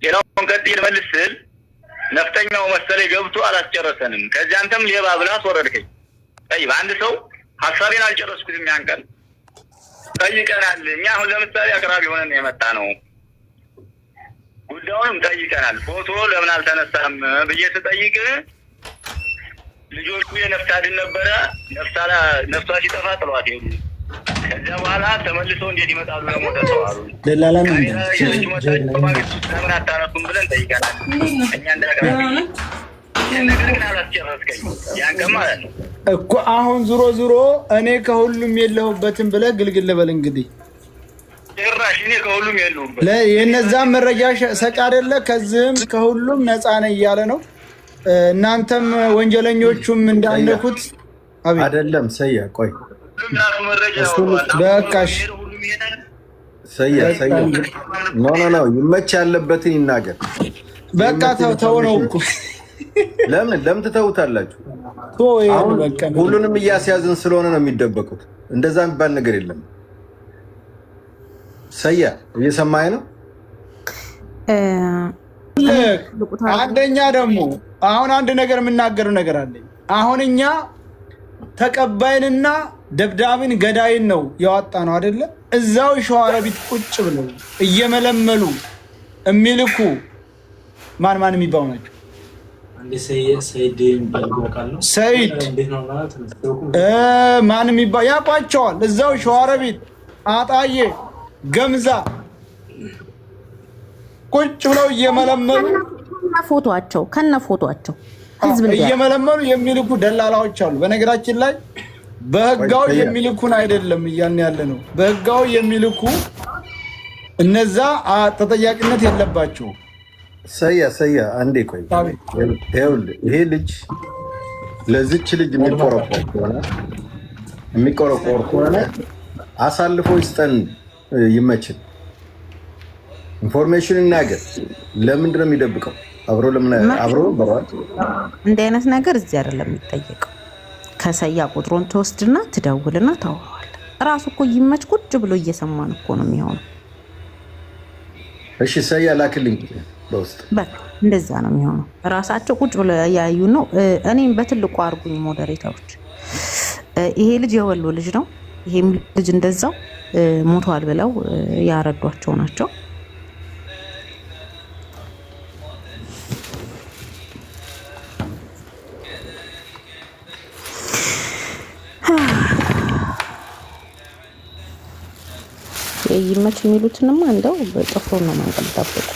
ሌላውን ቀጥል መልስል ነፍጠኛው መሰለኝ ገብቶ አላስጨረሰንም ከዚህ አንተም ሌባ ብላ አስወረድከኝ طيب አንድ ሰው ሐሳቤን አልጨረስኩትም ያንቀል ጠይቀናል እኛ አሁን ለምሳሌ አቅራቢ ሆነን የመጣ ነው ጉዳዩንም ጠይቀናል ፎቶ ለምን አልተነሳም ብዬ ተጠይቅ ልጆቹ የነፍስ አድን ነበረ ነፍሷ ሲጠፋ ጥሏት ሄዱ ከዛ በኋላ ተመልሰው እንዴት ይመጣሉ ለሞተ ሰው አሉ ለላላም ለምን አታነሱም ብለን ጠይቀናል እኛ እንዳቀራቢ ነገር ግን አላስጨረስከኝ ያንቀም ማለት ነው እኮ አሁን ዙሮ እኔ ከሁሉም የለሁበትም ብለህ ግልግል በል እንግዲህ ጭራሽ እኔ ከሁሉም የለሁበት የነዛ መረጃ ሰጭ አይደለ ከዚህም ከሁሉም ነፃ ነኝ እያለ ነው እናንተም ወንጀለኞቹም እንዳነኩት አይደለም ሰያ ቆይ በቃሽ ሰያ ኖ ይመች ያለበትን ይናገር በቃ ተው ነው እኮ ለምን ትተውታላችሁ ሁሉንም እያስያዝን ስለሆነ ነው የሚደበቁት እንደዛ የሚባል ነገር የለም ሰያ እየሰማኸኝ ነው አንደኛ ደግሞ አሁን አንድ ነገር የምናገረው ነገር አለኝ አሁን እኛ ተቀባይንና ደብዳቤን ገዳይን ነው ያወጣ ነው አይደለ እዛው ሸዋሮቢት ቁጭ ብለው እየመለመሉ የሚልኩ ማን የሚባሉ ናቸው ሰይድ ማን የሚባል ያውቋቸዋል እዛው ሸዋሮቢት አጣዬ ገምዛ ቁጭ ብለው እየመለመሉ ከነ ፎቶአቸው ህዝብ እየመለመሉ የሚልኩ ደላላዎች አሉ በነገራችን ላይ በህጋው የሚልኩን አይደለም እያልን ያለ ነው በህጋው የሚልኩ እነዛ ተጠያቂነት የለባቸው ሰያ አንዴ ቆይ ይሄ ልጅ ለዚች ልጅ የሚቆረቆር ከሆነ አሳልፎ ይስጠን ይመችል ኢንፎርሜሽን እናገር ለምንድን ነው የሚደብቀው አብሮ በሯት እንደ አይነት ነገር እዚህ አይደለም የሚጠየቀው ከሰያ ቁጥሩን ተወስድና ትደውልና ታወራዋለህ ራሱ እኮ ይመች ቁጭ ብሎ እየሰማን እኮ ነው የሚሆነው እሺ ሰያ ላክልኝ በውስጥ በቃ እንደዛ ነው የሚሆነው ራሳቸው ቁጭ ብሎ ያዩ ነው እኔም በትልቁ አርጉኝ ሞዴሬተሮች ይሄ ልጅ የወሎ ልጅ ነው ይሄም ልጅ እንደዛው ሞቷል ብለው ያረዷቸው ናቸው ይመች የሚሉትንማ እንደው በጥፍሩ ነው ማንቀልጣበት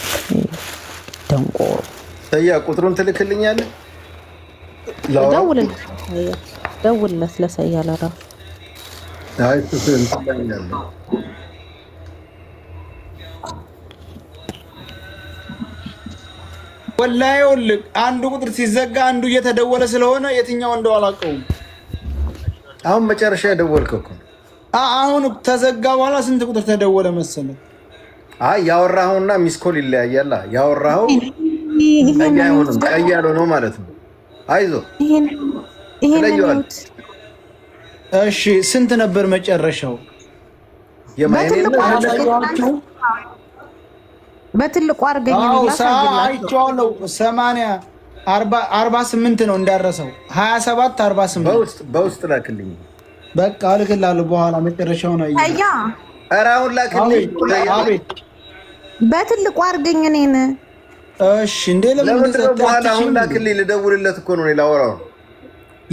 ደንቆሮ ሰያ ቁጥሩን ትልክልኛለህ ደውልለት ለሰያ ለራሱ ወላሂ አንዱ ቁጥር ሲዘጋ አንዱ እየተደወለ ስለሆነ የትኛው እንደው አላውቀውም አሁን መጨረሻ ያደወልከው እኮ አሁን ተዘጋ በኋላ ስንት ቁጥር ተደወለ መሰለህ ያወራኸውና ሚስኮል ይለያያል ያወራኸው ቀይ ያልሆነው ማለት ነው አይዞህ ይሄን እሺ ስንት ነበር መጨረሻው በትልቁ አርገኝ አይቼዋለሁ 80 48 ነው እንዳረሰው 27 48 በውስጥ ላክልኝ በቃ ልክላለሁ በኋላ መጨረሻው ነው አያ አራውን ላክልኝ በትልቁ አርገኝ እኔን እሺ እንዴ ለምን በኋላ አሁን ላክልኝ ልደውልለት እኮ ነው ላወራው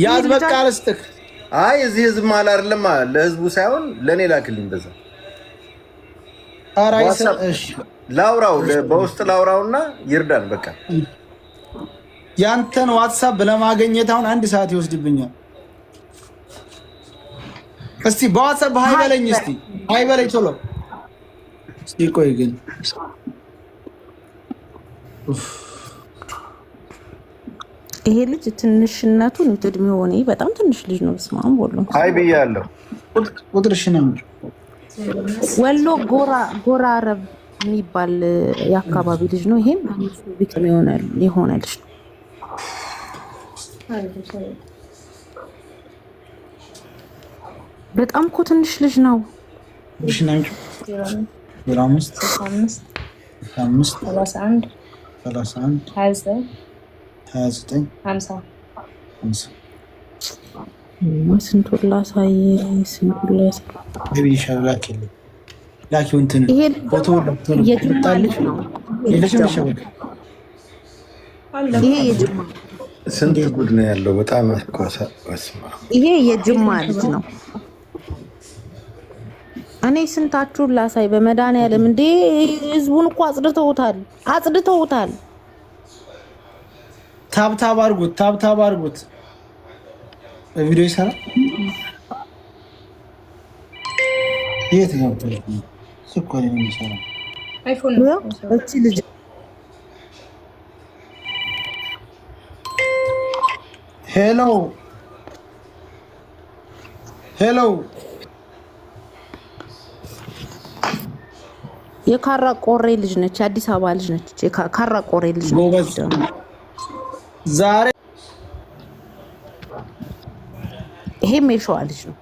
ያዝ በቃ አልስጥክ እዚህ ህዝብ ማለት አይደለም ለህዝቡ ሳይሆን ለኔ ላክልኝ በዛ አራይስ እሺ ላውራው በውስጥ ላውራውና ይርዳን በቃ ያንተን ዋትስአፕ ለማግኘት አሁን 1 ሰዓት ይወስድብኛል እስቲ በዋትስአፕ ሃይበለኝ እስቲ ሃይበለኝ ቶሎ እስቲ ቆይ ግን ይሄ ልጅ ትንሽነቱን እድሜው ሆነ በጣም ትንሽ ልጅ ነው ስማም ወሎ አይ ብያለሁ ቁጥርሽ ነው ወሎ ጎራ አረብ የሚባል የአካባቢ ልጅ ነው ይሄም ቪክቲም የሆነ ልጅ ነው በጣም እኮ ትንሽ ልጅ ነው እሺ ናንቺ 5 31 31 29 50 ስንቱን ላሳይ ይሻላል። ላኪው እንትን ፎቶ የጅማልሽ ነው። ይሄ የጅማ ስንት ጉድ ነው ያለው። በጣም ይሄ የጅማ ልጅ ነው። እኔ ስንታችሁን ላሳይ በመድኃኒዓለም እንዴ! ህዝቡን እኮ አጽድተውታል። ታብታብ አድርጉት። ቪዲዮ ይሰራል። የት ነው ስኳር የሚሰራው? አይፎን ነው እቺ ልጅ ሄሎ የካራ ቆሬ ልጅ ነች። የአዲስ አበባ ልጅ ነች። የካራ ቆሬ ልጅ ነች። ዛሬ ይሄም የሸዋ ልጅ ነው።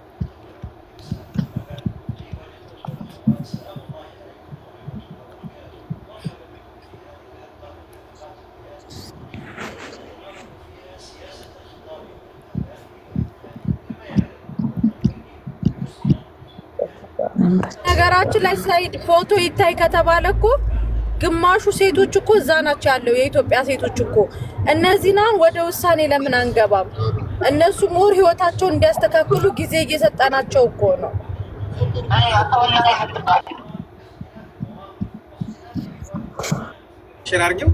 ነገራችን ላይ ሳይድ ፎቶ ይታይ ከተባለ እኮ ግማሹ ሴቶች እኮ እዛ ናቸው ያለው። የኢትዮጵያ ሴቶች እኮ እነዚህና ወደ ውሳኔ ለምን አንገባም? እነሱ ሞር ህይወታቸውን እንዲያስተካክሉ ጊዜ እየሰጣናቸው እኮ ነው። ሸራርጊው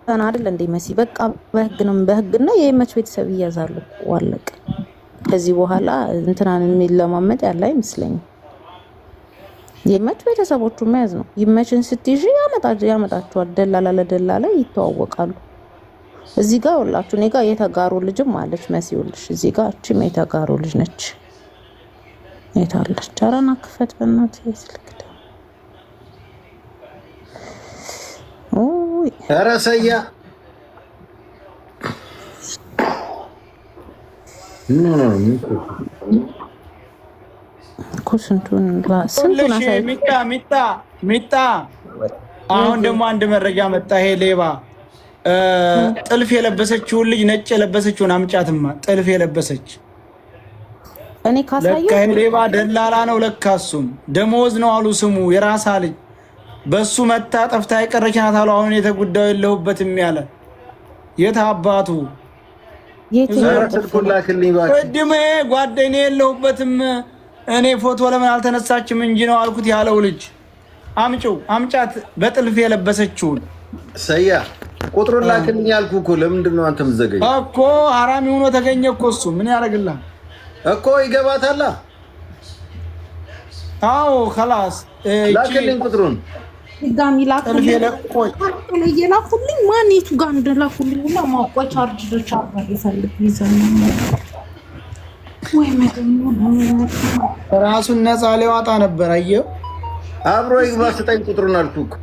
አይደል እንዴ መሲ? በቃ በህግና የመች ቤተሰብ ይያዛሉ። ዋለቀ። ከዚህ በኋላ እንትናን የሚለማመጥ ያለ አይመስለኝም። የመች ቤተሰቦቹ መያዝ ነው። ይመችን ስትይዥ ያመጣቸዋል። ደላላ ለደላላ ይተዋወቃሉ። እዚህ ጋር ወላችሁ እኔ ጋር የተጋሩ ልጅም አለች መሲውልሽ። እዚህ ጋር እቺም የተጋሩ ልጅ ነች። የታለች? ቻራና ክፈት በእናትህ ይስልክ። ኦይ ኧረ ሰያ ስንቱን ሚጣ አሁን ደግሞ አንድ መረጃ መጣ። ይሄ ሌባ ጥልፍ የለበሰችውን ልጅ ነጭ የለበሰችውን አምጫትማ። ጥልፍ የለበሰች እኔ ካሳየው ለካ ሌባ ደላላ ነው። ለካ እሱም ደሞዝ ነው አሉ ስሙ። የራሳ ልጅ በሱ መታ ጠፍታ የቀረች ናት አሉ። አሁን የተጉዳዩ የለሁበትም ያለ የት አባቱ ቅድም ጓደኛ የለሁበትም እኔ ፎቶ ለምን አልተነሳችም እንጂ ነው አልኩት ያለው ልጅ አምጫት በጥልፍ የለበሰችውን ሰያ ቁጥሩን ላክልኝ ያልኩህ እኮ ለምንድን ነው አንተ የምትዘገኝ? እኮ ሐራሚ ሆኖ ተገኘ እኮ እሱ ምን ያደርግልሃል እኮ ይገባታል። አዎ خلاص ላክልኝ ቁጥሩን ድጋሚ ላክልኝ። የላኩልኝ ማን የቱ ጋር እንደላኩልኝ እና ማውቋ ቻርጅ ይፈልግ ይዘን ወይ ራሱን ነፃ ሊያወጣ ነበር። አየው አብሮ ይግባ። ስጠኝ ቁጥሩን አልኩህ እኮ